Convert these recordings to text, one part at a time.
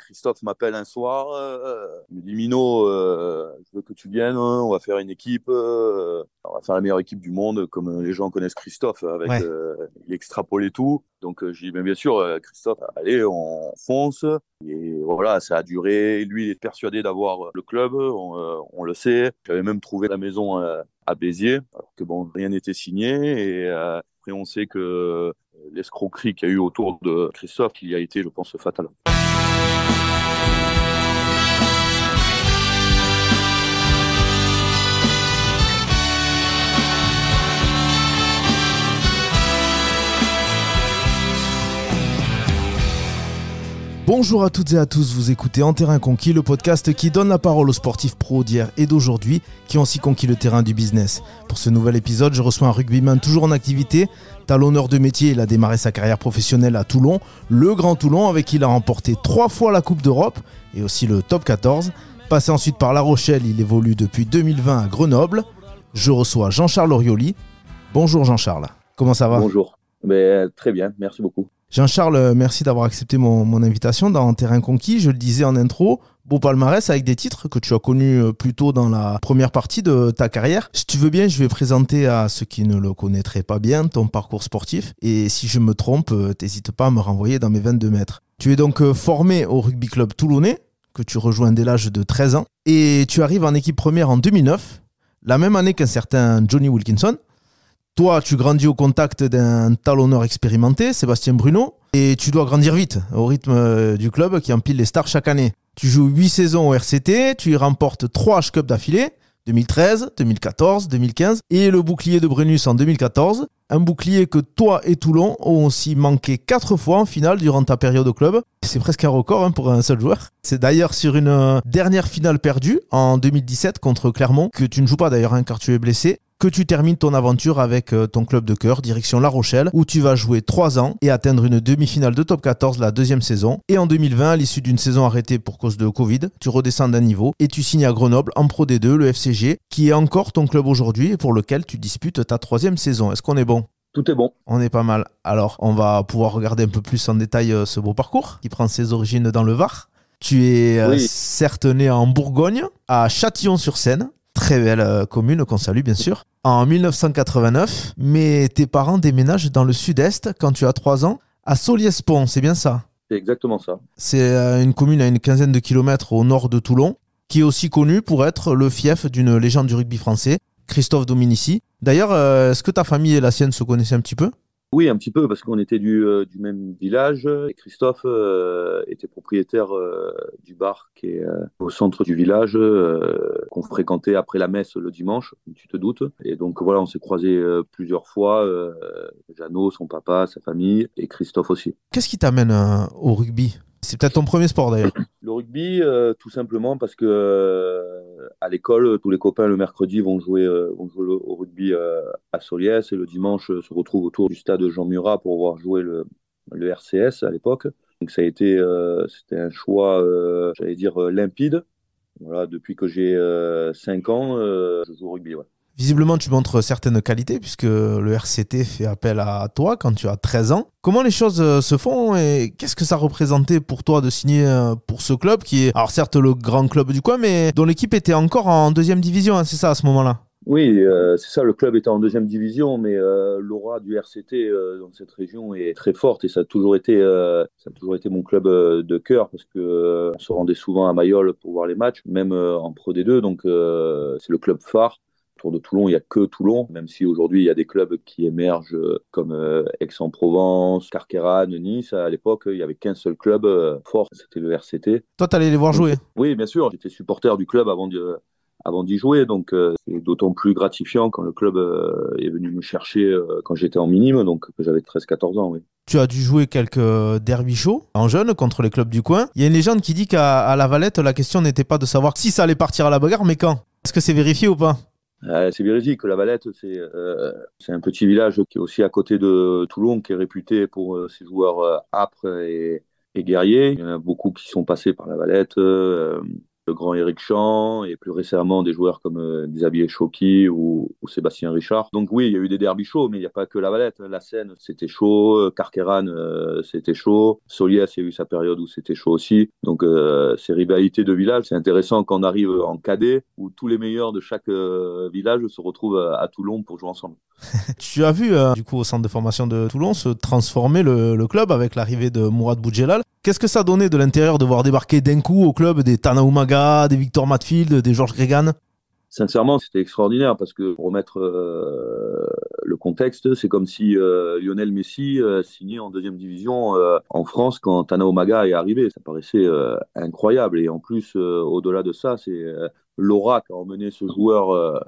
Christophe m'appelle un soir, il me dit Mino, je veux que tu viennes, hein, on va faire une équipe, on va faire la meilleure équipe du monde, comme les gens connaissent Christophe, avec Ouais. il extrapole et tout. Donc j'ai dit, ben, bien sûr, Christophe, allez, on fonce. Et voilà, ça a duré. Lui, il est persuadé d'avoir le club, on le sait. J'avais même trouvé la maison à Béziers, alors que bon, rien n'était signé. Et après, on sait que l'escroquerie qu'il y a eu autour de Christophe, qui a été, je pense, fatale. Bonjour à toutes et à tous, vous écoutez En Terrain Conquis, le podcast qui donne la parole aux sportifs pros d'hier et d'aujourd'hui qui ont aussi conquis le terrain du business. Pour ce nouvel épisode, je reçois un rugbyman toujours en activité, talonneur de métier. Il a démarré sa carrière professionnelle à Toulon, le Grand Toulon, avec qui il a remporté 3 fois la Coupe d'Europe et aussi le Top 14. Passé ensuite par La Rochelle, il évolue depuis 2020 à Grenoble. Je reçois Jean-Charles Orioli. Bonjour Jean-Charles, comment ça va ? Bonjour. Ben, très bien, merci beaucoup. Jean-Charles, merci d'avoir accepté mon invitation dans Terrain Conquis. Je le disais en intro, beau palmarès avec des titres que tu as connus plus tôt dans la première partie de ta carrière. Si tu veux bien, je vais présenter à ceux qui ne le connaîtraient pas bien ton parcours sportif. Et si je me trompe, t'hésites pas à me renvoyer dans mes 22 mètres. Tu es donc formé au rugby club toulonnais, que tu rejoins dès l'âge de 13 ans. Et tu arrives en équipe première en 2009, la même année qu'un certain Johnny Wilkinson. Toi, tu grandis au contact d'un talonneur expérimenté, Sébastien Bruno, et tu dois grandir vite, au rythme du club qui empile les stars chaque année. Tu joues 8 saisons au RCT, tu y remportes 3 H-Cup d'affilée, 2013, 2014, 2015, et le bouclier de Brennus en 2014. Un bouclier que toi et Toulon ont aussi manqué 4 fois en finale durant ta période au club. C'est presque un record pour un seul joueur. C'est d'ailleurs sur une dernière finale perdue en 2017 contre Clermont, que tu ne joues pas d'ailleurs car tu es blessé, que tu termines ton aventure avec ton club de cœur, direction La Rochelle, où tu vas jouer 3 ans et atteindre une demi-finale de top 14 la deuxième saison. Et en 2020, à l'issue d'une saison arrêtée pour cause de Covid, tu redescends d'un niveau et tu signes à Grenoble en Pro D2, le FCG, qui est encore ton club aujourd'hui et pour lequel tu disputes ta 3e saison. Est-ce qu'on est bon ? Tout est bon. On est pas mal. Alors, on va pouvoir regarder un peu plus en détail ce beau parcours qui prend ses origines dans le Var. Tu es Oui, certes né en Bourgogne, à Châtillon-sur-Seine. Très belle commune qu'on salue bien sûr, en 1989, mais tes parents déménagent dans le sud-est quand tu as 3 ans, à Soliès-Pont, c'est bien ça ? c'est exactement ça. C'est une commune à une quinzaine de kilomètres au nord de Toulon, qui est aussi connue pour être le fief d'une légende du rugby français, Christophe Dominici. D'ailleurs, est-ce que ta famille et la sienne se connaissaient un petit peu ? Oui, un petit peu, parce qu'on était du même village. Et Christophe était propriétaire du bar qui est au centre du village, qu'on fréquentait après la messe le dimanche, tu te doutes. Et donc voilà, on s'est croisés plusieurs fois. Jeannot, son papa, sa famille, et Christophe aussi. Qu'est-ce qui t'amène au rugby ? C'est peut-être ton premier sport d'ailleurs. Le rugby, tout simplement parce que à l'école, tous les copains le mercredi vont jouer au rugby à Soliès et le dimanche se retrouvent autour du stade Jean Murat pour voir jouer le RCS à l'époque. Donc ça a été, c'était un choix, j'allais dire limpide. Voilà, depuis que j'ai 5 ans, je joue au rugby. Ouais. Visiblement, tu montres certaines qualités puisque le RCT fait appel à toi quand tu as 13 ans. Comment les choses se font et qu'est-ce que ça représentait pour toi de signer pour ce club qui est, alors certes le grand club du coin, mais dont l'équipe était encore en deuxième division, hein, c'est ça à ce moment-là ? Oui, c'est ça, le club était en deuxième division, mais l'aura du RCT dans cette région est très forte et ça a toujours été mon club de cœur parce que on se rendait souvent à Mayol pour voir les matchs, même en Pro D2, donc c'est le club phare. Autour de Toulon, il n'y a que Toulon, même si aujourd'hui il y a des clubs qui émergent comme Aix-en-Provence, Carqueiranne, Nice. À l'époque, il n'y avait qu'un seul club fort, c'était le RCT. Toi, t'allais les voir Donc, jouer. oui, bien sûr, j'étais supporter du club avant d'y jouer. Donc, c'est d'autant plus gratifiant quand le club est venu me chercher quand j'étais en minime, donc que j'avais 13-14 ans. Oui. Tu as dû jouer quelques derby chauds en jeune contre les clubs du coin. Il y a une légende qui dit qu'à La Valette, la question n'était pas de savoir si ça allait partir à la bagarre, mais quand. Est-ce que c'est vérifié ou pas ? C'est véridique que La Valette, c'est un petit village qui est aussi à côté de Toulon, qui est réputé pour ses joueurs âpres et guerriers. Il y en a beaucoup qui sont passés par La Valette. le grand Eric Champ et plus récemment des joueurs comme Xavier Choki ou Sébastien Richard. Donc oui, il y a eu des derbys chauds, mais il n'y a pas que la Valette. La Seine, c'était chaud. Carqueiranne, c'était chaud. Soliès, il y a eu sa période où c'était chaud aussi. Donc ces rivalités de village, c'est intéressant quand on arrive en cadet où tous les meilleurs de chaque village se retrouvent à Toulon pour jouer ensemble. Tu as vu, du coup, au centre de formation de Toulon se transformer le club avec l'arrivée de Mourad Boudjelal. Qu'est-ce que ça donnait de l'intérieur de voir débarquer d'un coup au club des Tana Umaga, des Victor Matfield, des Georges Gregan? Sincèrement, c'était extraordinaire parce que pour remettre le contexte, c'est comme si Lionel Messi signait en deuxième division en France quand Tana Umaga est arrivé. Ça paraissait incroyable. Et en plus, au-delà de ça, c'est l'aura qu'a emmené ce joueur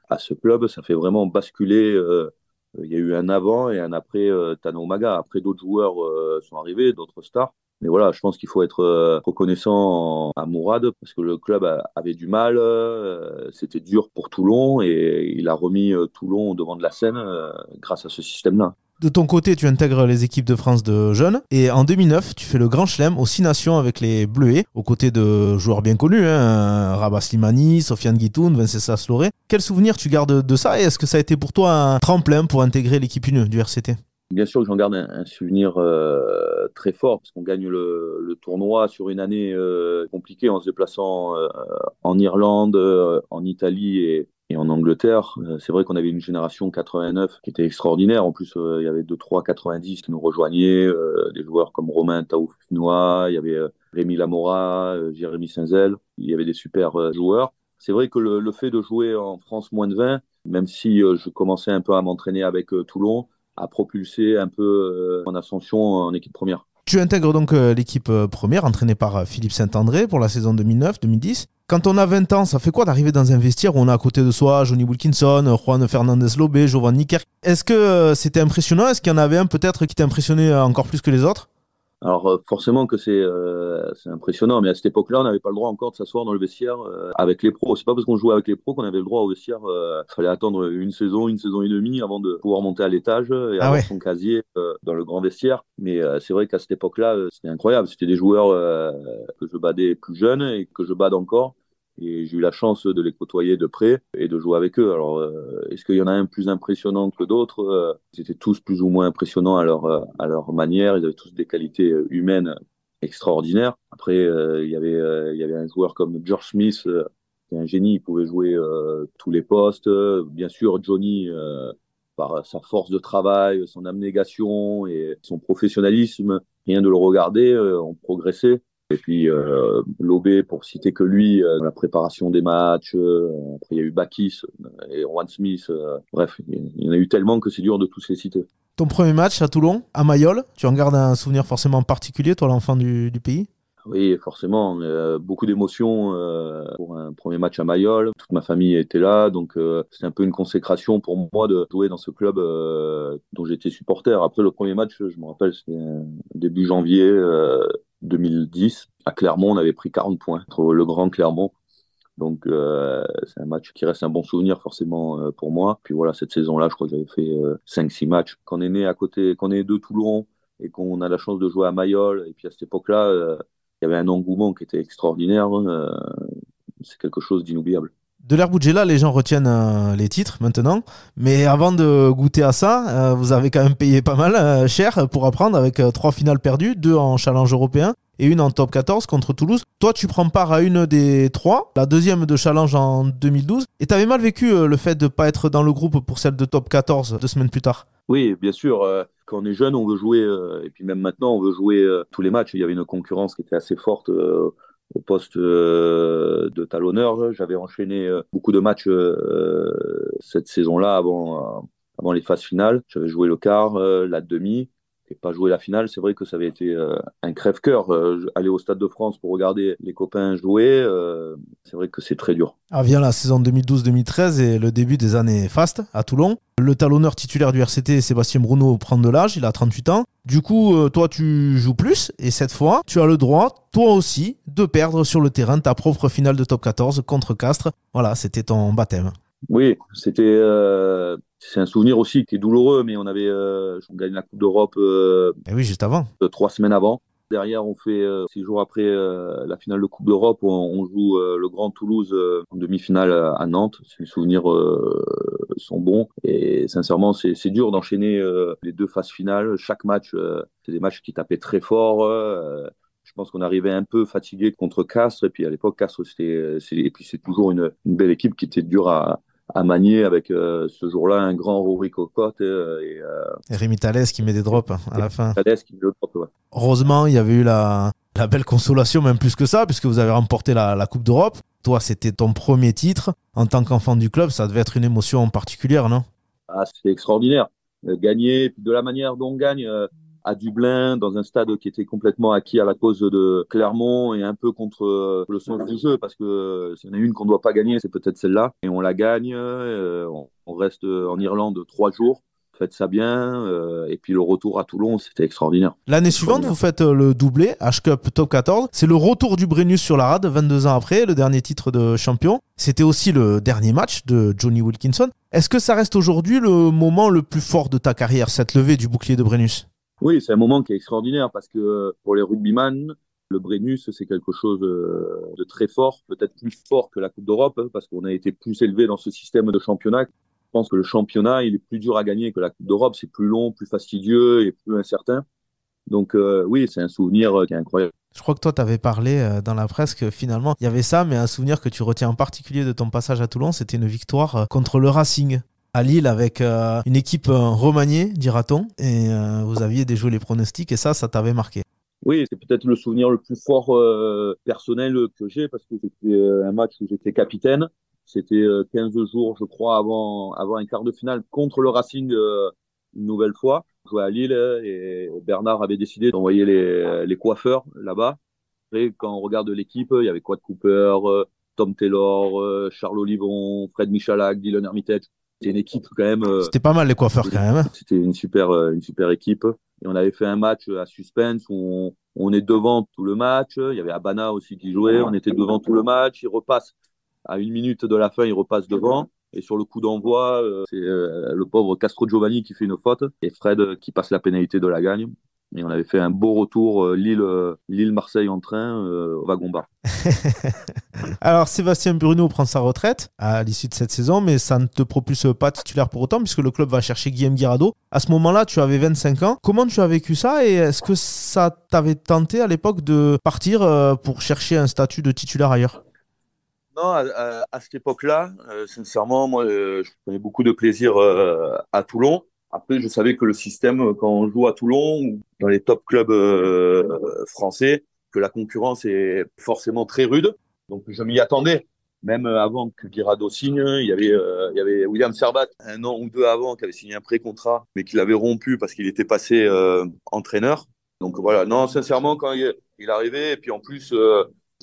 à ce club. Ça fait vraiment basculer. Il y a eu un avant et un après Tana Umaga. Après, d'autres joueurs sont arrivés, d'autres stars. Mais voilà, je pense qu'il faut être reconnaissant à Mourad parce que le club avait du mal, c'était dur pour Toulon et il a remis Toulon au devant de la scène grâce à ce système-là. De ton côté, tu intègres les équipes de France de jeunes et en 2009, tu fais le Grand Chelem aux 6 nations avec les Bleuets, aux côtés de joueurs bien connus, Rabat Slimani, Sofiane Guitoun, Venceslas Loré. Quel souvenir tu gardes de ça et est-ce que ça a été pour toi un tremplin pour intégrer l'équipe 1 du RCT? Bien sûr que j'en garde un souvenir très fort parce qu'on gagne le tournoi sur une année compliquée en se déplaçant en Irlande, en Italie et en Angleterre. C'est vrai qu'on avait une génération 89 qui était extraordinaire. En plus, il y avait 2-3 90 qui nous rejoignaient, des joueurs comme Romain Taoufinois, il y avait Rémi Lamora, Jérémy Saint-Zel. Il y avait des super joueurs. C'est vrai que le fait de jouer en France moins de 20, même si je commençais un peu à m'entraîner avec Toulon, a propulsé un peu en ascension en équipe première. Tu intègres donc l'équipe première, entraînée par Philippe Saint-André pour la saison 2009-2010. Quand on a 20 ans, ça fait quoi d'arriver dans un vestiaire où on a à côté de soi Johnny Wilkinson, Juan Fernandez-Lobé, Giovanni Nicker? Est-ce que c'était impressionnant? Est-ce qu'il y en avait un peut-être qui t'impressionnait encore plus que les autres? Alors forcément que c'est impressionnant, mais à cette époque-là, on n'avait pas le droit encore de s'asseoir dans le vestiaire avec les pros. C'est pas parce qu'on jouait avec les pros qu'on avait le droit au vestiaire. Il fallait attendre une saison et demie avant de pouvoir monter à l'étage et Ah avoir ouais. son casier dans le grand vestiaire. Mais c'est vrai qu'à cette époque-là, c'était incroyable. C'était des joueurs que je badais plus jeunes et que je bade encore. Et j'ai eu la chance de les côtoyer de près et de jouer avec eux. Alors, est-ce qu'il y en a un plus impressionnant que d'autres? Ils étaient tous plus ou moins impressionnants à leur manière. Ils avaient tous des qualités humaines extraordinaires. Après, il y avait un joueur comme George Smith, qui est un génie. Il pouvait jouer tous les postes. Bien sûr, Johnny, par sa force de travail, son abnégation et son professionnalisme, rien de le regarder, on progressait. Et puis Lobé, pour citer que lui, dans la préparation des matchs. Après, il y a eu Bakis et Juan Smith. Bref, il y en a eu tellement que c'est dur de tous les citer. Ton premier match à Toulon, à Mayol, tu en gardes un souvenir forcément particulier, toi l'enfant du pays? Oui, forcément, beaucoup d'émotions pour un premier match à Mayol. Toute ma famille était là, donc c'était un peu une consécration pour moi de jouer dans ce club dont j'étais supporter. Après le premier match, je me rappelle, c'était début janvier 2010. À Clermont, on avait pris 40 points contre le Grand Clermont. Donc c'est un match qui reste un bon souvenir forcément pour moi. Puis voilà, cette saison-là, je crois que j'avais fait 5-6 matchs. Quand on est né à côté, quand on est de Toulon et qu'on a la chance de jouer à Mayol, et puis à cette époque-là, il y avait un engouement qui était extraordinaire. C'est quelque chose d'inoubliable. De l'ère Boudjela, les gens retiennent les titres maintenant. Mais avant de goûter à ça, vous avez quand même payé pas mal cher pour apprendre avec 3 finales perdues, 2 en challenge européen et une en top 14 contre Toulouse. Toi, tu prends part à une des 3, la deuxième de challenge en 2012. Et tu avais mal vécu le fait de ne pas être dans le groupe pour celle de top 14 2 semaines plus tard. Oui, bien sûr. Quand on est jeune, on veut jouer, et puis même maintenant, on veut jouer tous les matchs. Il y avait une concurrence qui était assez forte au poste de talonneur. J'avais enchaîné beaucoup de matchs cette saison-là avant les phases finales. J'avais joué le quart, la demi, et pas joué la finale. C'est vrai que ça avait été un crève-cœur. Aller au Stade de France pour regarder les copains jouer, c'est vrai que c'est très dur. Alors vient la saison 2012-2013 et le début des années fastes à Toulon. Le talonneur titulaire du RCT, Sébastien Bruno, prend de l'âge, il a 38 ans. Du coup, toi, tu joues plus et cette fois, tu as le droit, toi aussi, de perdre sur le terrain ta propre finale de top 14 contre Castres. Voilà, c'était ton baptême. Oui, c'est un souvenir aussi qui est douloureux, mais on gagne la Coupe d'Europe Et oui, juste avant. 3 semaines avant. Derrière, on fait 6 jours après la finale de Coupe d'Europe, on joue le Grand Toulouse en demi-finale à Nantes. Si les souvenirs sont bons. Et sincèrement, c'est dur d'enchaîner les deux phases finales. Chaque match, c'est des matchs qui tapaient très fort. Je pense qu'on arrivait un peu fatigué contre Castres. Et puis à l'époque, Castres, et puis c'est toujours une belle équipe qui était dure à manier avec ce jour-là un grand Rory Cocotte Et Rémi Thalès qui met des drops à la fin. Thalès qui met le drop, ouais. Heureusement, il y avait eu la belle consolation, même plus que ça, puisque vous avez remporté la Coupe d'Europe. Toi, c'était ton premier titre. En tant qu'enfant du club, ça devait être une émotion particulière, non? Ah, c'était extraordinaire. Gagner, puis de la manière dont on gagne à Dublin, dans un stade qui était complètement acquis à la cause de Clermont et un peu contre le sens du jeu, parce que s'il y en a une qu'on ne doit pas gagner, c'est peut-être celle-là. Et on la gagne, on reste en Irlande 3 jours. Faites ça bien, et puis le retour à Toulon, c'était extraordinaire. L'année suivante, vous faites le doublé, H-Cup Top 14. C'est le retour du Brennus sur la rade, 22 ans après, le dernier titre de champion. C'était aussi le dernier match de Johnny Wilkinson. Est-ce que ça reste aujourd'hui le moment le plus fort de ta carrière, cette levée du bouclier de Brennus? Oui, c'est un moment qui est extraordinaire, parce que pour les rugbyman, le Brennus, c'est quelque chose de très fort, peut-être plus fort que la Coupe d'Europe, parce qu'on a été plus élevé dans ce système de championnat. Je pense que le championnat, il est plus dur à gagner que la Coupe d'Europe. C'est plus long, plus fastidieux et plus incertain. Donc oui, c'est un souvenir qui est incroyable. Je crois que toi, tu avais parlé dans la presse que finalement, il y avait ça, mais un souvenir que tu retiens en particulier de ton passage à Toulon, c'était une victoire contre le Racing à Lille avec une équipe remaniée, dira-t-on, et vous aviez déjoué les pronostics et ça t'avait marqué. Oui, c'est peut-être le souvenir le plus fort personnel que j'ai, parce que c'était un match où j'étais capitaine. C'était 15 jours, je crois, avant un quart de finale contre le Racing une nouvelle fois. Je jouais à Lille et Bernard avait décidé d'envoyer les coiffeurs là-bas. Après, quand on regarde l'équipe, il y avait Quad Cooper, Tom Taylor, Charles Olivon, Fred Michalak, Dylan Hermitage. C'était une équipe quand même. C'était pas mal les coiffeurs quand même. C'était une super équipe. Et on avait fait un match à suspense où on est devant tout le match. Il y avait Abana aussi qui jouait. On était devant tout le match. Il repasse à 1 minute de la fin, il repasse devant. Et sur le coup d'envoi, c'est le pauvre Castro Giovanni qui fait une faute et Fred qui passe la pénalité de la gagne. Et on avait fait un beau retour Lille-Marseille en train au wagon-bar. Alors Sébastien Bruno prend sa retraite à l'issue de cette saison, mais ça ne te propulse pas titulaire pour autant puisque le club va chercher Guillaume Guirado. À ce moment-là, tu avais 25 ans. Comment tu as vécu ça et est-ce que ça t'avait tenté à l'époque de partir pour chercher un statut de titulaire ailleurs? Non, à cette époque-là, sincèrement, moi, je prenais beaucoup de plaisir à Toulon. Après, je savais que le système, quand on joue à Toulon ou dans les top clubs français, que la concurrence est forcément très rude. Donc, je m'y attendais. Même avant que Guirado signe, il y avait William Servat, 1 an ou 2 avant, qui avait signé un pré-contrat, mais qui l'avait rompu parce qu'il était passé entraîneur. Donc voilà, non, sincèrement, quand il arrivait, et puis en plus,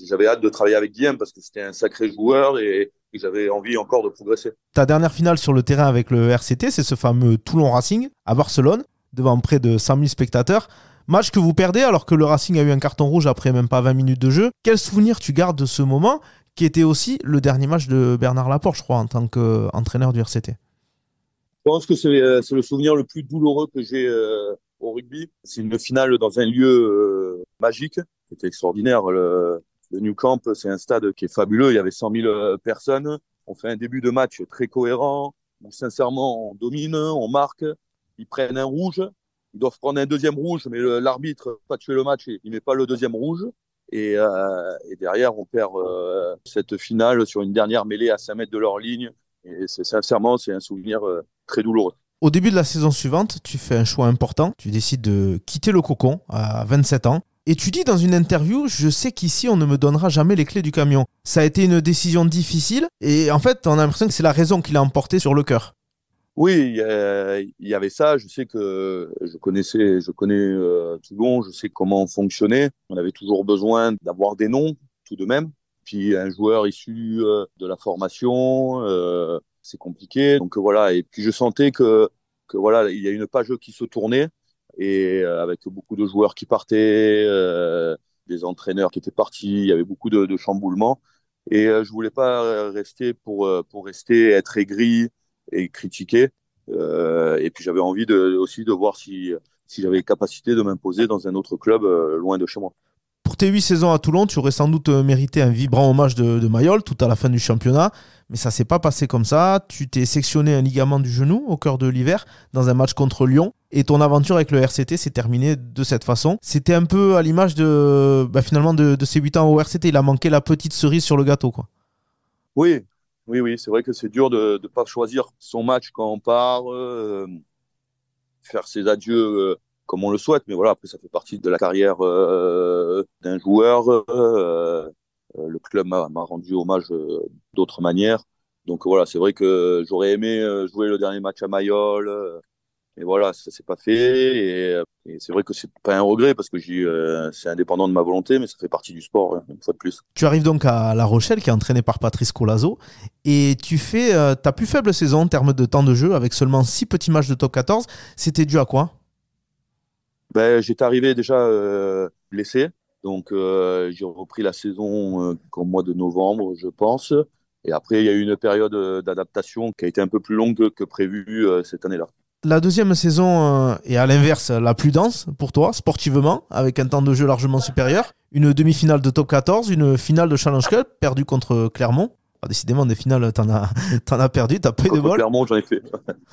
j'avais hâte de travailler avec Guillaume parce que c'était un sacré joueur et j'avais envie encore de progresser. Ta dernière finale sur le terrain avec le RCT, c'est ce fameux Toulon Racing à Barcelone, devant près de 100 000 spectateurs. Match que vous perdez alors que le Racing a eu un carton rouge après même pas 20 minutes de jeu. Quel souvenir tu gardes de ce moment qui était aussi le dernier match de Bernard Laporte, je crois, en tant qu'entraîneur du RCT? Je pense que c'est le souvenir le plus douloureux que j'ai au rugby. C'est une finale dans un lieu magique. C'était extraordinaire. Le New Camp, c'est un stade qui est fabuleux. Il y avait 100 000 personnes. On fait un début de match très cohérent, où sincèrement, on domine, on marque. Ils prennent un rouge. Ils doivent prendre un deuxième rouge, mais l'arbitre va tuer le match et il met pas le deuxième rouge. Et derrière, on perd cette finale sur une dernière mêlée à 5 mètres de leur ligne. Et sincèrement, c'est un souvenir très douloureux. Au début de la saison suivante, tu fais un choix important. Tu décides de quitter le cocon à 27 ans. Et tu dis dans une interview, je sais qu'ici, on ne me donnera jamais les clés du camion. Ça a été une décision difficile. Et en fait, on a l'impression que c'est la raison qui l'a emporté sur le cœur. Oui, il y avait ça. Je sais que je connais Toulon, je sais comment on fonctionnait. On avait toujours besoin d'avoir des noms, tout de même. Puis un joueur issu de la formation, c'est compliqué. Donc voilà. Et puis je sentais que voilà, il y a une page qui se tournait et avec beaucoup de joueurs qui partaient, des entraîneurs qui étaient partis. Il y avait beaucoup de chamboulements. Et je voulais pas rester pour rester, être aigri et critiquer. Et puis j'avais envie aussi de voir si si j'avais capacité de m'imposer dans un autre club loin de chez moi. Pour tes 8 saisons à Toulon, tu aurais sans doute mérité un vibrant hommage de Mayol tout à la fin du championnat, mais ça s'est pas passé comme ça. Tu t'es sectionné un ligament du genou au cœur de l'hiver dans un match contre Lyon, et ton aventure avec le RCT s'est terminée de cette façon. C'était un peu à l'image finalement de ces 8 ans au RCT. Il a manqué la petite cerise sur le gâteau, quoi. Oui, oui, c'est vrai que c'est dur de ne pas choisir son match quand on part, faire ses adieux comme on le souhaite, mais voilà, après ça fait partie de la carrière d'un joueur. Le club m'a rendu hommage d'autres manières. Donc voilà, c'est vrai que j'aurais aimé jouer le dernier match à Mayol, mais voilà, ça s'est pas fait. Et c'est vrai que c'est pas un regret parce que c'est indépendant de ma volonté, mais ça fait partie du sport, hein, une fois de plus. Tu arrives donc à La Rochelle, qui est entraîné par Patrice Colazo, et tu fais ta plus faible saison en termes de temps de jeu, avec seulement 6 petits matchs de top 14. C'était dû à quoi? Ben, j'étais arrivé déjà blessé, donc j'ai repris la saison qu'au mois de novembre, je pense. Et après, il y a eu une période d'adaptation qui a été un peu plus longue que prévu cette année-là. La deuxième saison est à l'inverse la plus dense pour toi, sportivement, avec un temps de jeu largement supérieur. Une demi-finale de top 14, une finale de Challenge Cup perdue contre Clermont. Ah, décidément, des finales, t'en as perdu, t'as pas eu de Contre bol. Clermont, j'en ai fait.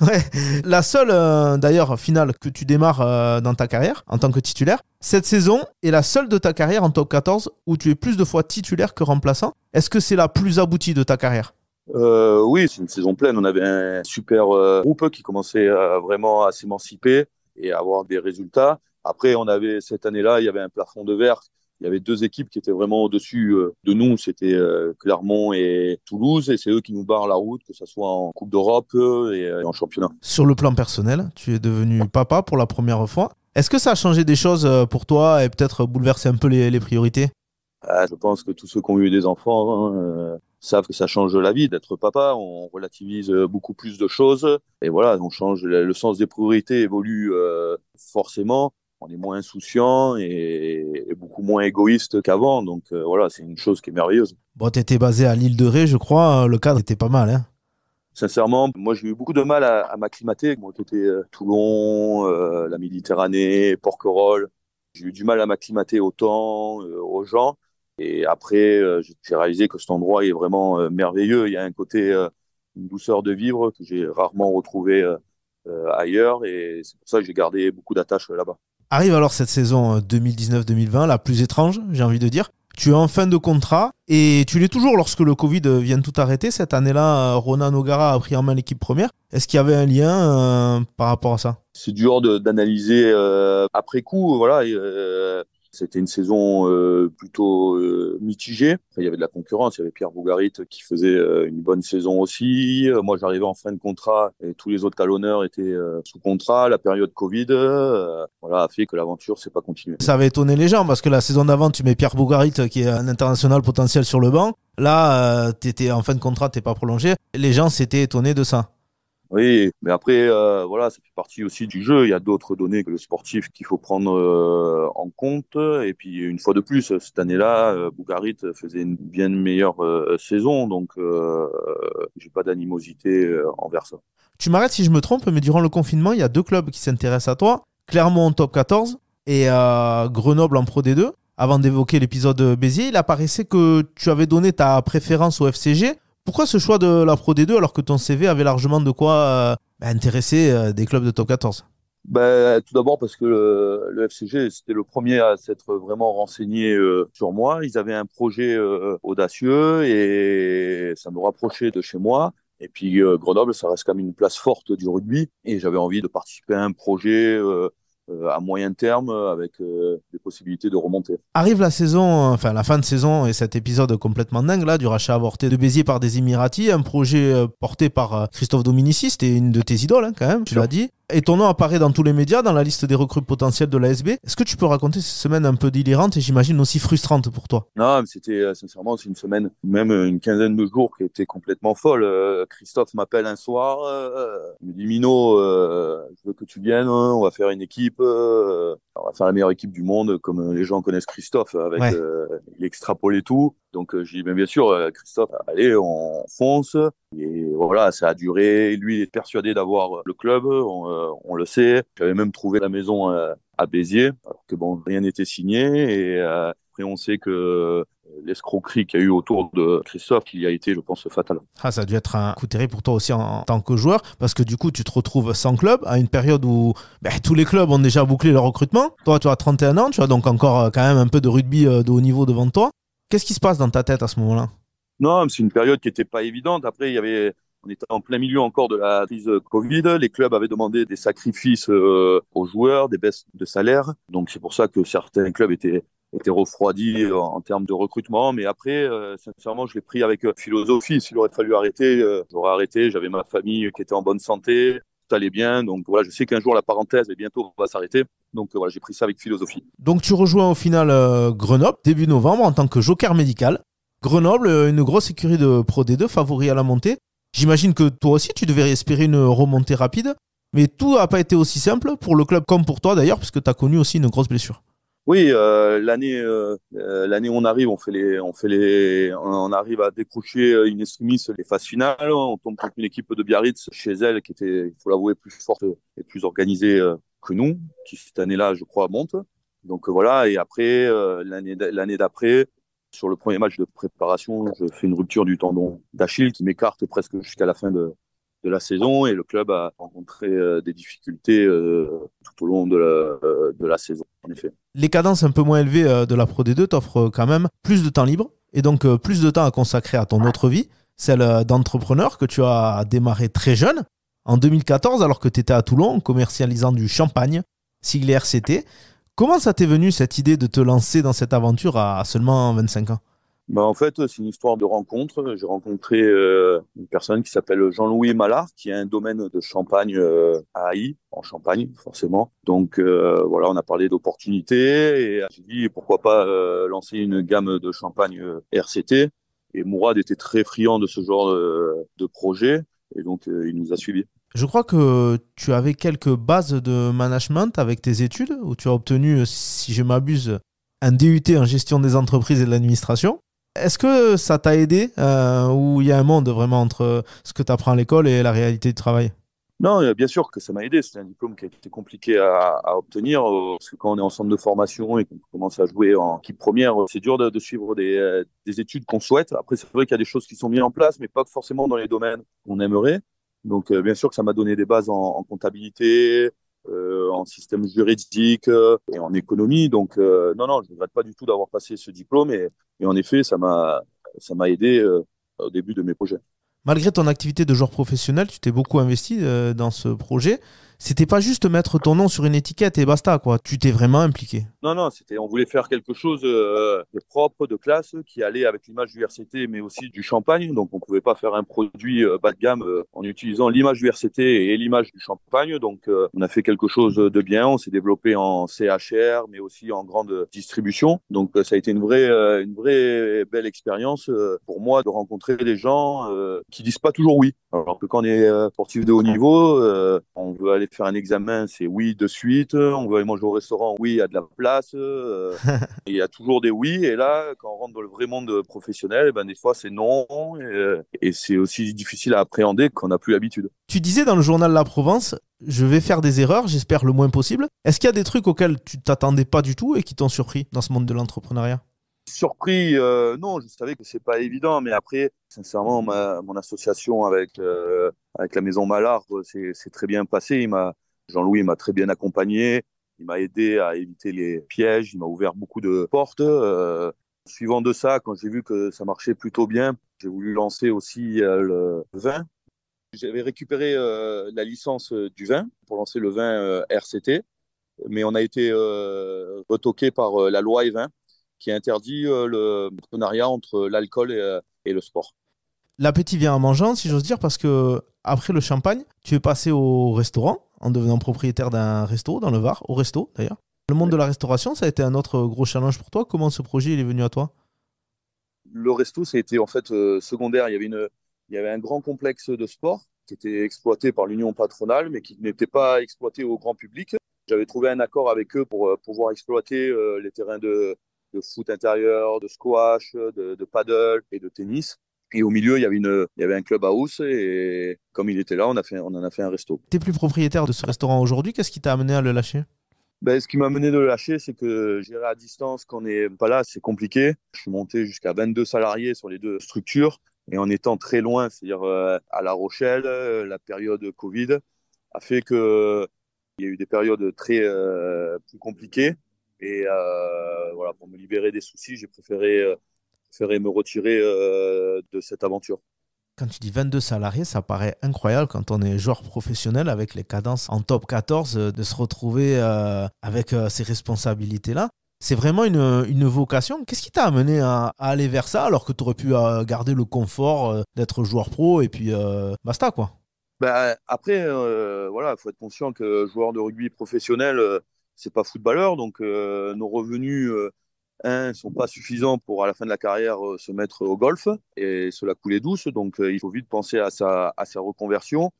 Ouais. La seule, d'ailleurs, finale que tu démarres dans ta carrière en tant que titulaire, cette saison est la seule de ta carrière en top 14 où tu es plus de fois titulaire que remplaçant. Est-ce que c'est la plus aboutie de ta carrière? Oui, c'est une saison pleine. On avait un super groupe qui commençait vraiment à s'émanciper et à avoir des résultats. Après, on avait cette année-là, il y avait un plafond de verre. Il y avait deux équipes qui étaient vraiment au-dessus de nous. C'était Clermont et Toulouse, et c'est eux qui nous barrent la route, que ce soit en Coupe d'Europe et en championnat. Sur le plan personnel, tu es devenu papa pour la première fois. Est-ce que ça a changé des choses pour toi et peut-être bouleversé un peu les priorités? Je pense que tous ceux qui ont eu des enfants savent que ça change la vie d'être papa. On relativise beaucoup plus de choses. Et voilà, on change, le sens des priorités évolue forcément. On est moins insouciant et beaucoup moins égoïste qu'avant. Donc voilà, c'est une chose qui est merveilleuse. Bon, t'étais basé à l'île de Ré, je crois. Le cadre était pas mal, hein. Sincèrement, moi j'ai eu beaucoup de mal à m'acclimater. Moi qui étais Toulon, la Méditerranée, Porquerolles, j'ai eu du mal à m'acclimater au temps, aux gens. Et après, j'ai réalisé que cet endroit est vraiment merveilleux. Il y a un côté, une douceur de vivre que j'ai rarement retrouvé ailleurs. Et c'est pour ça que j'ai gardé beaucoup d'attaches là-bas. Arrive alors cette saison 2019-2020, la plus étrange, j'ai envie de dire. Tu es en fin de contrat et tu l'es toujours lorsque le Covid vient tout arrêter. Cette année-là, Ronan O'Gara a pris en main l'équipe première. Est-ce qu'il y avait un lien par rapport à ça? C'est dur d'analyser après coup. Voilà, c'était une saison plutôt mitigée. Enfin, il y avait de la concurrence. Il y avait Pierre Bougarit qui faisait une bonne saison aussi. Moi, j'arrivais en fin de contrat et tous les autres talonneurs étaient sous contrat. La période Covid, voilà, a fait que l'aventure s'est pas continuée. Ça avait étonné les gens parce que la saison d'avant, tu mets Pierre Bougarit qui est un international potentiel sur le banc. Là, t'étais en fin de contrat, t'es pas prolongé. Les gens s'étaient étonnés de ça. Oui, mais après, voilà, ça fait partie aussi du jeu. Il y a d'autres données que le sportif qu'il faut prendre en compte. Et puis, une fois de plus, cette année-là, Bougarit faisait une bien meilleure saison. Donc, j'ai pas d'animosité envers ça. Tu m'arrêtes si je me trompe, mais durant le confinement, il y a 2 clubs qui s'intéressent à toi. Clermont en top 14 et Grenoble en Pro D2. Avant d'évoquer l'épisode Béziers, il apparaissait que tu avais donné ta préférence au FCG. Pourquoi ce choix de la Pro D2 alors que ton CV avait largement de quoi intéresser des clubs de top 14? Ben, tout d'abord parce que le FCG, c'était le premier à s'être vraiment renseigné sur moi. Ils avaient un projet audacieux et ça me rapprochait de chez moi. Et puis Grenoble, ça reste quand même une place forte du rugby. Et j'avais envie de participer à un projet à moyen terme avec des possibilités de remonter. Arrive la saison, enfin la fin de saison et cet épisode complètement dingue là du rachat avorté de Béziers par des Émiratis, un projet porté par Christophe Dominici, c'était une de tes idoles hein, quand même, tu l'as dit. Et ton nom apparaît dans tous les médias, dans la liste des recrues potentielles de l'ASB. Est-ce que tu peux raconter cette semaine un peu délirante et j'imagine aussi frustrante pour toi? Non, mais c'était sincèrement, c'est une semaine, même une quinzaine de jours qui était complètement folle. Christophe m'appelle un soir, il me dit Mino, je veux que tu viennes, hein, on va faire une équipe, on va faire la meilleure équipe du monde, comme les gens connaissent Christophe, avec Ouais. il extrapolait tout. Donc je dis bien sûr, Christophe, allez, on fonce. Et voilà, ça a duré. Lui il est persuadé d'avoir le club, on le sait. J'avais même trouvé la maison à Béziers, alors que bon, rien n'était signé. Et après, on sait que l'escroquerie qu'il y a eu autour de Christophe, qui a été, je pense, fatale. Ah, ça a dû être un coup terrible pour toi aussi en tant que joueur, parce que du coup, tu te retrouves sans club à une période où tous les clubs ont déjà bouclé leur recrutement. Toi, tu as 31 ans, tu as donc encore quand même un peu de rugby de haut niveau devant toi. Qu'est-ce qui se passe dans ta tête à ce moment-là? Non, c'est une période qui n'était pas évidente. Après, on était en plein milieu encore de la crise Covid. Les clubs avaient demandé des sacrifices aux joueurs, des baisses de salaire. Donc, c'est pour ça que certains clubs étaient refroidis en termes de recrutement. Mais après, sincèrement, je l'ai pris avec philosophie. S'il aurait fallu arrêter, j'aurais arrêté. J'avais ma famille qui était en bonne santé. Tout allait bien. Donc, voilà, je sais qu'un jour, la parenthèse, et bientôt, va s'arrêter. Donc, voilà, j'ai pris ça avec philosophie. Donc, tu rejoins au final Grenoble début novembre en tant que joker médical. Grenoble, une grosse écurie de Pro D2, favori à la montée. J'imagine que toi aussi, tu devais espérer une remontée rapide, mais tout n'a pas été aussi simple pour le club comme pour toi d'ailleurs, puisque tu as connu aussi une grosse blessure. Oui, l'année où on arrive, on arrive à décrocher une extremis les phases finales. On tombe contre une équipe de Biarritz chez elle qui était, il faut l'avouer, plus forte et plus organisée que nous, qui cette année-là, je crois, monte. Donc voilà. Et après, l'année d'après, sur le premier match de préparation, je fais une rupture du tendon d'Achille qui m'écarte presque jusqu'à la fin de la saison et le club a rencontré des difficultés tout au long de la saison, en effet. Les cadences un peu moins élevées de la Pro D2 t'offrent quand même plus de temps libre et donc plus de temps à consacrer à ton autre vie, celle d'entrepreneur que tu as démarré très jeune, en 2014 alors que tu étais à Toulon commercialisant du champagne, siglé RCT. Comment ça t'est venu cette idée de te lancer dans cette aventure à seulement 25 ans? Bah, en fait, c'est une histoire de rencontre. J'ai rencontré une personne qui s'appelle Jean-Louis Mallard, qui a un domaine de champagne à Haï, en Champagne, forcément. Donc voilà, on a parlé d'opportunités et j'ai dit pourquoi pas lancer une gamme de champagne RCT. Et Mourad était très friand de ce genre de projet et donc il nous a suivis. Je crois que tu avais quelques bases de management avec tes études, où tu as obtenu, si je m'abuse, un DUT en gestion des entreprises et de l'administration. Est-ce que ça t'a aidé ou il y a un monde vraiment entre ce que tu apprends à l'école et la réalité du travail? Non, bien sûr que ça m'a aidé. C'est un diplôme qui a été compliqué à obtenir parce que quand on est en centre de formation et qu'on commence à jouer en équipe première, c'est dur de suivre des études qu'on souhaite. Après, c'est vrai qu'il y a des choses qui sont mises en place, mais pas forcément dans les domaines qu'on aimerait. Donc, bien sûr que ça m'a donné des bases en comptabilité, en système juridique et en économie. Donc, non, non, je ne regrette pas du tout d'avoir passé ce diplôme. Et en effet, ça m'a aidé au début de mes projets. Malgré ton activité de joueur professionnel, tu t'es beaucoup investi dans ce projet. C'était pas juste mettre ton nom sur une étiquette et basta, quoi. Tu t'es vraiment impliqué. Non, non, on voulait faire quelque chose de propre, de classe, qui allait avec l'image du RCT, mais aussi du champagne. Donc, on pouvait pas faire un produit bas de gamme en utilisant l'image du RCT et l'image du champagne. Donc, on a fait quelque chose de bien. On s'est développé en CHR, mais aussi en grande distribution. Donc, ça a été une vraie belle expérience pour moi de rencontrer des gens qui disent pas toujours oui. Alors que quand on est sportif de haut niveau, on veut aller faire un examen, c'est oui de suite. On veut aller manger au restaurant, oui, il y a de la place. Il y a toujours des oui. Et là, quand on rentre dans le vrai monde professionnel, eh ben, des fois, c'est non. Et c'est aussi difficile à appréhender qu'on n'a plus l'habitude. Tu disais dans le journal La Provence, je vais faire des erreurs, j'espère le moins possible. Est-ce qu'il y a des trucs auxquels tu t'attendais pas du tout et qui t'ont surpris dans ce monde de l'entrepreneuriat? Surpris, non, je savais que c'est pas évident, mais après, sincèrement, mon association avec la Maison Mallard, c'est très bien passé. Jean-Louis m'a très bien accompagné, il m'a aidé à éviter les pièges, il m'a ouvert beaucoup de portes. Suivant de ça, quand j'ai vu que ça marchait plutôt bien, j'ai voulu lancer aussi le vin. J'avais récupéré la licence du vin pour lancer le vin RCT, mais on a été retoqué par la loi E20 qui interdit le partenariat entre l'alcool et le sport. L'appétit vient en mangeant, si j'ose dire, parce que après le champagne, tu es passé au restaurant en devenant propriétaire d'un resto dans le Var, au resto d'ailleurs. Le monde de la restauration, ça a été un autre gros challenge pour toi. Comment ce projet il est venu à toi? Le resto, ça a été en fait secondaire. Il y avait un grand complexe de sport qui était exploité par l'union patronale, mais qui n'était pas exploité au grand public. J'avais trouvé un accord avec eux pour pouvoir exploiter les terrains de foot intérieur, de squash, de paddle et de tennis. Et au milieu, il y avait un club house et comme il était là, on en a fait un resto. T'es plus propriétaire de ce restaurant aujourd'hui, qu'est-ce qui t'a amené à le lâcher? Ben, ce qui m'a mené de le lâcher, c'est que gérer à distance quand on n'est pas là, c'est compliqué. Je suis monté jusqu'à 22 salariés sur les deux structures et en étant très loin, c'est-à-dire à La Rochelle, la période Covid a fait que il y a eu des périodes très plus compliquées et voilà, pour me libérer des soucis, j'ai préféré me retirer de cette aventure. Quand tu dis 22 salariés, ça paraît incroyable quand on est joueur professionnel avec les cadences en top 14, de se retrouver avec ces responsabilités-là. C'est vraiment une vocation. Qu'est-ce qui t'a amené à aller vers ça alors que tu aurais pu garder le confort d'être joueur pro et puis basta quoi? Ben, après, voilà, il faut être conscient que joueur de rugby professionnel, c'est pas footballeur, donc nos revenus sont pas suffisants pour à la fin de la carrière se mettre au golf et se la couler douce. Donc il faut vite penser à sa reconversion.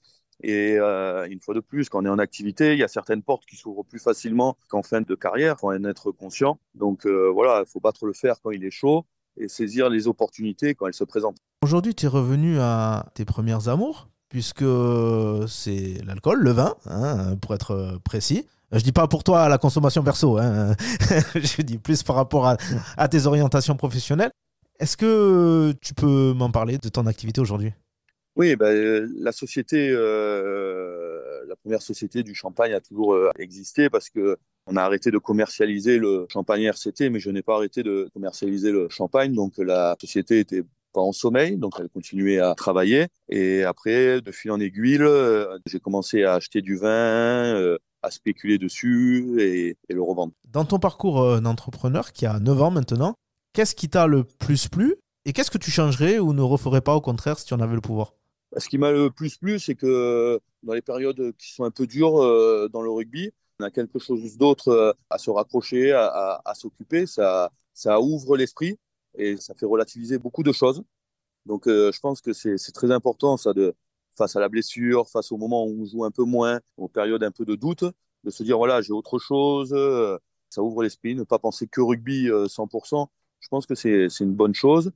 Et une fois de plus, quand on est en activité, il y a certaines portes qui s'ouvrent plus facilement qu'en fin de carrière. Il faut en être conscient. Donc voilà, il faut battre le fer quand il est chaud et saisir les opportunités quand elles se présentent. Aujourd'hui, tu es revenu à tes premières amours, puisque c'est l'alcool, le vin, hein, pour être précis. Je dis pas pour toi la consommation perso, hein. Je dis plus par rapport à tes orientations professionnelles. Est-ce que tu peux m'en parler de ton activité aujourd'hui? Oui, ben, la première société du champagne a toujours existé parce que on a arrêté de commercialiser le champagne RCT, mais je n'ai pas arrêté de commercialiser le champagne. Donc la société était pas en sommeil, donc elle continuait à travailler. Et après, de fil en aiguille, j'ai commencé à acheter du vin, à spéculer dessus et le revendre. Dans ton parcours d'entrepreneur qui a 9 ans maintenant, qu'est-ce qui t'a le plus plu et qu'est-ce que tu changerais ou ne referais pas au contraire si tu en avais le pouvoir? Ce qui m'a le plus plu, c'est que dans les périodes qui sont un peu dures dans le rugby, on a quelque chose d'autre à se raccrocher, à s'occuper. Ça ouvre l'esprit et ça fait relativiser beaucoup de choses. Donc, je pense que c'est très important, ça, face à la blessure, face au moment où on joue un peu moins, aux périodes un peu de doute, de se dire, voilà, j'ai autre chose. Ça ouvre l'esprit, ne pas penser que rugby 100%. Je pense que c'est une bonne chose.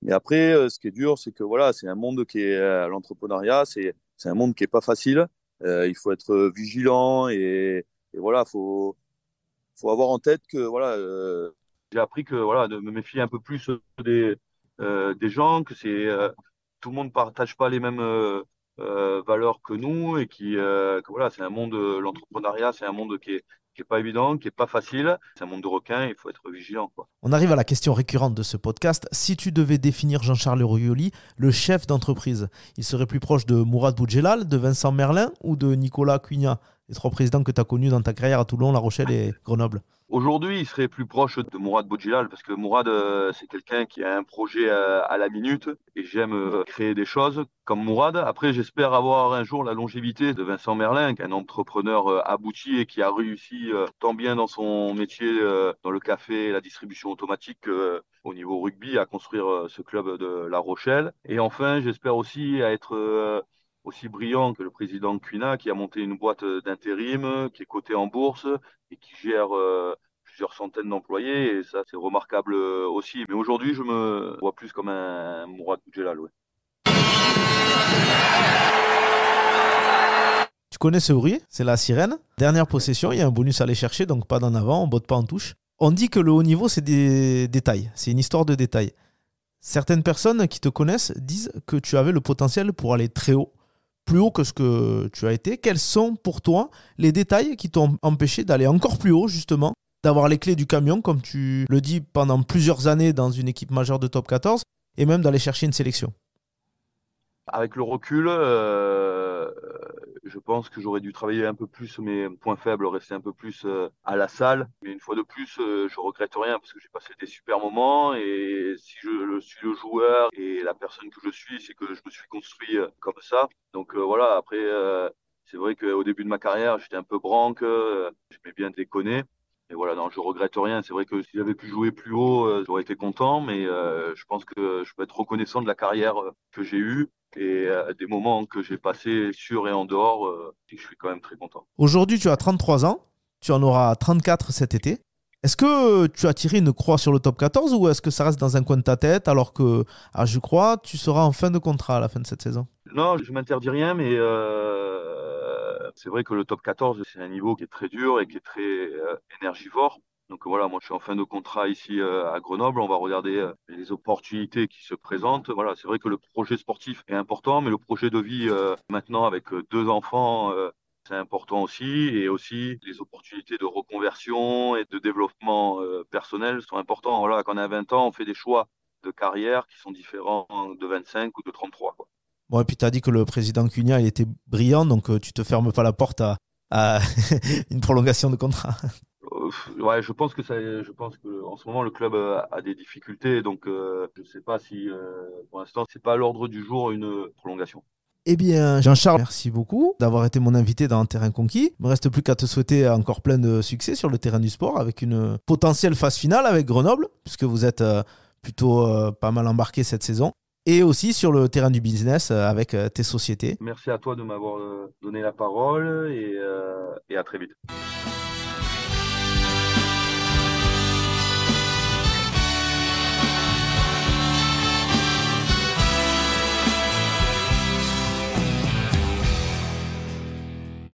Mais après, ce qui est dur, c'est que voilà, c'est un monde qui est l'entrepreneuriat, c'est un monde qui est pas facile. Il faut être vigilant et voilà, faut avoir en tête que voilà, j'ai appris que voilà, de me méfier un peu plus des gens, tout le monde partage pas les mêmes valeurs que nous et que voilà, c'est un monde, l'entrepreneuriat, c'est un monde qui est pas évident, qui est pas facile. C'est un monde de requins, il faut être vigilant, quoi. On arrive à la question récurrente de ce podcast. Si tu devais définir Jean-Charles Ruggioli, le chef d'entreprise, il serait plus proche de Mourad Boudjelal, de Vincent Merlin ou de Nicolas Cugna, les trois présidents que tu as connus dans ta carrière à Toulon, La Rochelle et Grenoble? Aujourd'hui, il serait plus proche de Mourad Boudjelal parce que Mourad, c'est quelqu'un qui a un projet à la minute et j'aime créer des choses comme Mourad. Après, j'espère avoir un jour la longévité de Vincent Merlin, qui est un entrepreneur abouti et qui a réussi tant bien dans son métier, dans le café et la distribution automatique, au niveau rugby, à construire ce club de La Rochelle. Et enfin, j'espère aussi à être aussi brillant que le président Cuina, qui a monté une boîte d'intérim, qui est cotée en bourse et qui gère plusieurs centaines d'employés. Et ça, c'est remarquable aussi. Mais aujourd'hui, je me vois plus comme un Mourad Boudjelal. Ouais. Tu connais ce bruit? C'est la sirène. Dernière possession, il y a un bonus à aller chercher, donc pas d'en avant, on botte pas en touche. On dit que le haut niveau, c'est des détails. C'est une histoire de détails. Certaines personnes qui te connaissent disent que tu avais le potentiel pour aller très haut, plus haut que ce que tu as été. Quels sont pour toi les détails qui t'ont empêché d'aller encore plus haut, justement, d'avoir les clés du camion, comme tu le dis, pendant plusieurs années dans une équipe majeure de top 14, et même d'aller chercher une sélection? Avec le recul, je pense que j'aurais dû travailler un peu plus mes points faibles, rester un peu plus à la salle. Mais une fois de plus, je regrette rien parce que j'ai passé des super moments. Et si je suis le joueur et la personne que je suis, c'est que je me suis construit comme ça. Donc voilà, après, c'est vrai qu'au début de ma carrière, j'étais un peu branque, j'aimais bien déconner. Et voilà, non, je regrette rien. C'est vrai que si j'avais pu jouer plus haut, j'aurais été content. Mais je pense que je peux être reconnaissant de la carrière que j'ai eue et des moments que j'ai passés sur et en dehors, je suis quand même très content. Aujourd'hui, tu as 33 ans, tu en auras 34 cet été. Est-ce que tu as tiré une croix sur le top 14 ou est-ce que ça reste dans un coin de ta tête alors que, je crois, tu seras en fin de contrat à la fin de cette saison? Non, je m'interdis rien, mais c'est vrai que le top 14, c'est un niveau qui est très dur et qui est très énergivore. Donc voilà, moi je suis en fin de contrat ici à Grenoble. On va regarder les opportunités qui se présentent. Voilà, c'est vrai que le projet sportif est important, mais le projet de vie maintenant avec deux enfants, c'est important aussi. Et aussi les opportunités de reconversion et de développement personnel sont importantes. Voilà, quand on a 20 ans, on fait des choix de carrière qui sont différents de 25 ou de 33, quoi. Bon, et puis tu as dit que le président Cunha, il était brillant, donc tu te fermes pas la porte à une prolongation de contrat. Ouais, je pense que en ce moment le club a des difficultés, donc je sais pas si pour l'instant c'est pas à l'ordre du jour une prolongation. Eh bien, Jean-Charles, merci beaucoup d'avoir été mon invité dans Terrain Conquis. Il me reste plus qu'à te souhaiter encore plein de succès sur le terrain du sport avec une potentielle phase finale avec Grenoble, puisque vous êtes plutôt pas mal embarqué cette saison. Et aussi sur le terrain du business avec tes sociétés. Merci à toi de m'avoir donné la parole et à très vite.